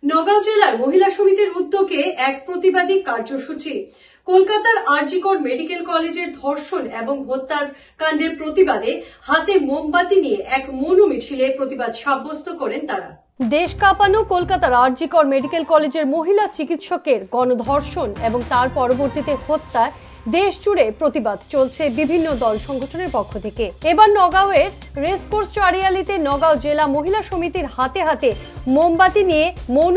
নগাঁও জেলার মহিলা সমিতির উদ্যোগে এক প্রতিবাদী কার্যসূচি। কলকাতার আরজিকর মেডিকেল কলেজের ধর্ষণ এবং হত্যার কাণ্ডের প্রতিবাদে হাতে মোমবাতি নিয়ে এক মৌন মিছিলে প্রতিবাদ সাব্যস্ত করেন তারা। দেশ কাঁপানো কলকাতার আরজিকর মেডিকেল কলেজের মহিলা চিকিৎসকের গণধর্ষণ এবং তার পরবর্তীতে হত্যায় দেশ জুড়ে প্রতিবাদ চলছে বিভিন্ন দল সংগঠনের পক্ষ থেকে। এবার নগাঁওয়ের রেসকোর্স চারিয়ালিতে নগাঁও জেলা মহিলা সমিতির হাতে হাতে মোমবাতি নিয়ে মৌন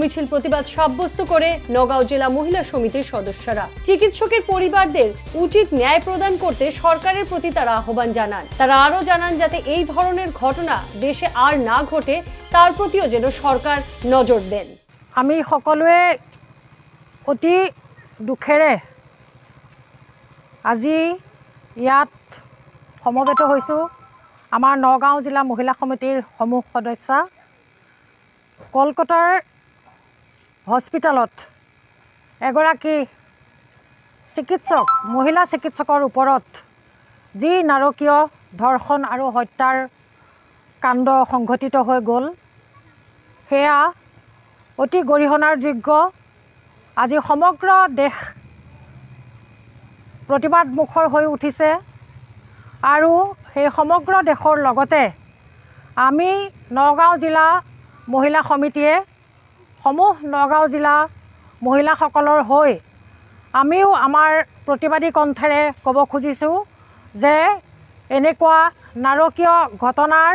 মিছিল প্রতিবাদ সাব্যস্ত করে নগাঁও জেলা মহিলা সমিতির সদস্যরা চিকিৎসকের পরিবারদের উচিত ন্যায় প্রদান করতে সরকারের প্রতি তারা আহ্বান জানান। তারা আরো জানান যাতে এই ধরনের ঘটনা দেশে আর না ঘটে তার প্রতিও যেন সরকার নজর দেন। আমি সকলোৱে অতি দুখেৰে আজি ইয়াত সমবেত হৈছোঁ। আমাৰ নগাঁও জিলা মহিলা সমিতিৰ সমূহ সদস্য কলকাতাৰ হস্পিটেলত এগৰাকী চিকিৎসক মহিলা চিকিৎসকৰ ওপৰত যি নাৰকীয় ধৰ্ষণ আৰু হত্যাৰ কাণ্ড সংঘটিত হৈ গ'ল, সেয়া অতি গৰিহণাৰ যোগ্য। আজি সমগ্ৰ দেশ প্ৰতিবাদমুখৰ হৈ উঠিছে আৰু সেই সমগ্ৰ দেশৰ লগতে আমি নগাঁও জিলা মহিলা সমিতিয়ে সমূহ নগাঁও জিলা মহিলাসকলৰ হৈ আমিও আমাৰ প্ৰতিবাদী কণ্ঠেৰে ক'ব খুজিছোঁ যে এনেকুৱা নাৰকীয় ঘটনাৰ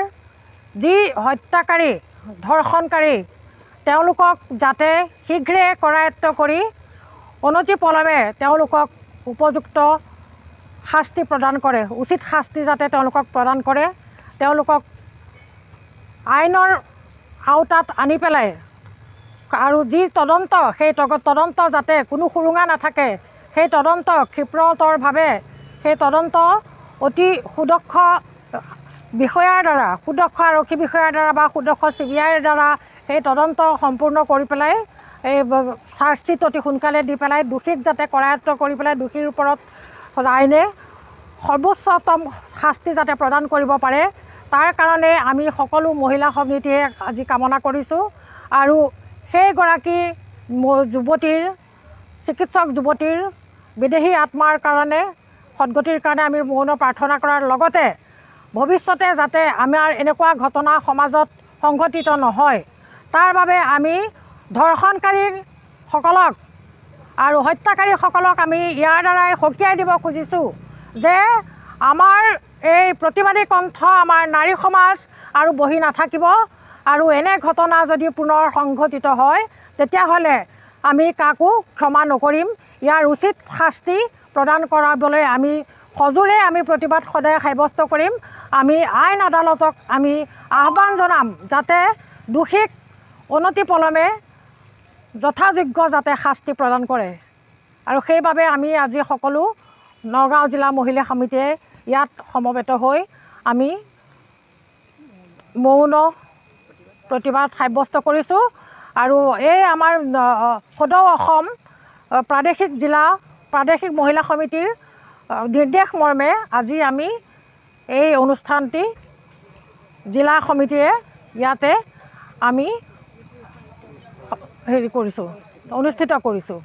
যি হত্যাকাৰী ধৰ্ষণকাৰী তেওঁলোকক যাতে শীঘ্ৰে কৰায়ত্ব কৰি অনতিপলমে তেওঁলোকক উপযুক্ত শাস্তি প্ৰদান কৰে, উচিত শাস্তি যাতে তেওঁলোকক প্ৰদান কৰে, তেওঁলোকক আইনৰ আওতাত আনি পেলাই আৰু যি তদন্ত সেই তদন্ত যাতে কোনো সুৰুঙা নাথাকে, সেই তদন্ত ক্ষিপ্ৰতৰভাৱে সেই তদন্ত অতি সুদক্ষ বিষয়াৰ দ্বাৰা, সুদক্ষ আৰক্ষী বিষয়াৰ দ্বাৰা বা সুদক্ষ CBIৰ দ্বাৰা সেই তদন্ত সম্পূৰ্ণ কৰি পেলাই এই চাৰ্জশ্বিট অতি সোনকালে দি পেলাই দোষীক যাতে কৰায়ত্ব কৰি পেলাই দোষীৰ ওপৰত আইনে সৰ্বোচ্চতম শাস্তি যাতে প্ৰদান কৰিব পাৰে, তাৰ কাৰণে আমি সকলো মহিলা সমিতিয়ে আজি কামনা কৰিছোঁ। আৰু সেইগৰাকী যুৱতীৰ চিকিৎসক যুৱতীৰ বিদেহী আত্মাৰ কাৰণে সদ্গতিৰ কাৰণে আমি মৌন প্ৰাৰ্থনা কৰাৰ লগতে ভৱিষ্যতে যাতে আমাৰ এনেকুৱা ঘটনা সমাজত সংঘটিত নহয় তাৰ বাবে আমি ধৰ্ষণকাৰীসকলক আৰু হত্যাকাৰীসকলক আমি ইয়াৰ দ্বাৰাই সকীয়াই দিব খুজিছোঁ যে আমাৰ এই প্ৰতিবাদী কণ্ঠ আমাৰ নাৰী সমাজ আৰু বহি নাথাকিব। আৰু এনে ঘটনা যদি পুনৰ সংঘটিত হয় তেতিয়াহ'লে আমি কাকো ক্ষমা নকৰিম। ইয়াৰ উচিত শাস্তি প্ৰদান কৰাবলৈ আমি সজোৰে আমি প্ৰতিবাদ সদায় সাব্যস্ত কৰিম। আমি আইন আদালতক আমি আহ্বান জনাম যাতে দোষীক অনতিপলমে যথাযোগ্য যাতে শাস্তি প্ৰদান কৰে। আৰু সেইবাবে আমি আজি সকলো নগাঁও জিলা মহিলা সমিতিয়ে ইয়াত সমবেত হৈ আমি মৌন প্ৰতিবাদ সাব্যস্ত কৰিছোঁ। আৰু এই আমাৰ সদৌ অসম প্ৰাদেশিক মহিলা সমিতিৰ নিৰ্দেশ মৰ্মে আজি আমি এই অনুষ্ঠানটি জিলা সমিতিয়ে ইয়াতে আমি অনুষ্ঠিত কৰিছোঁ।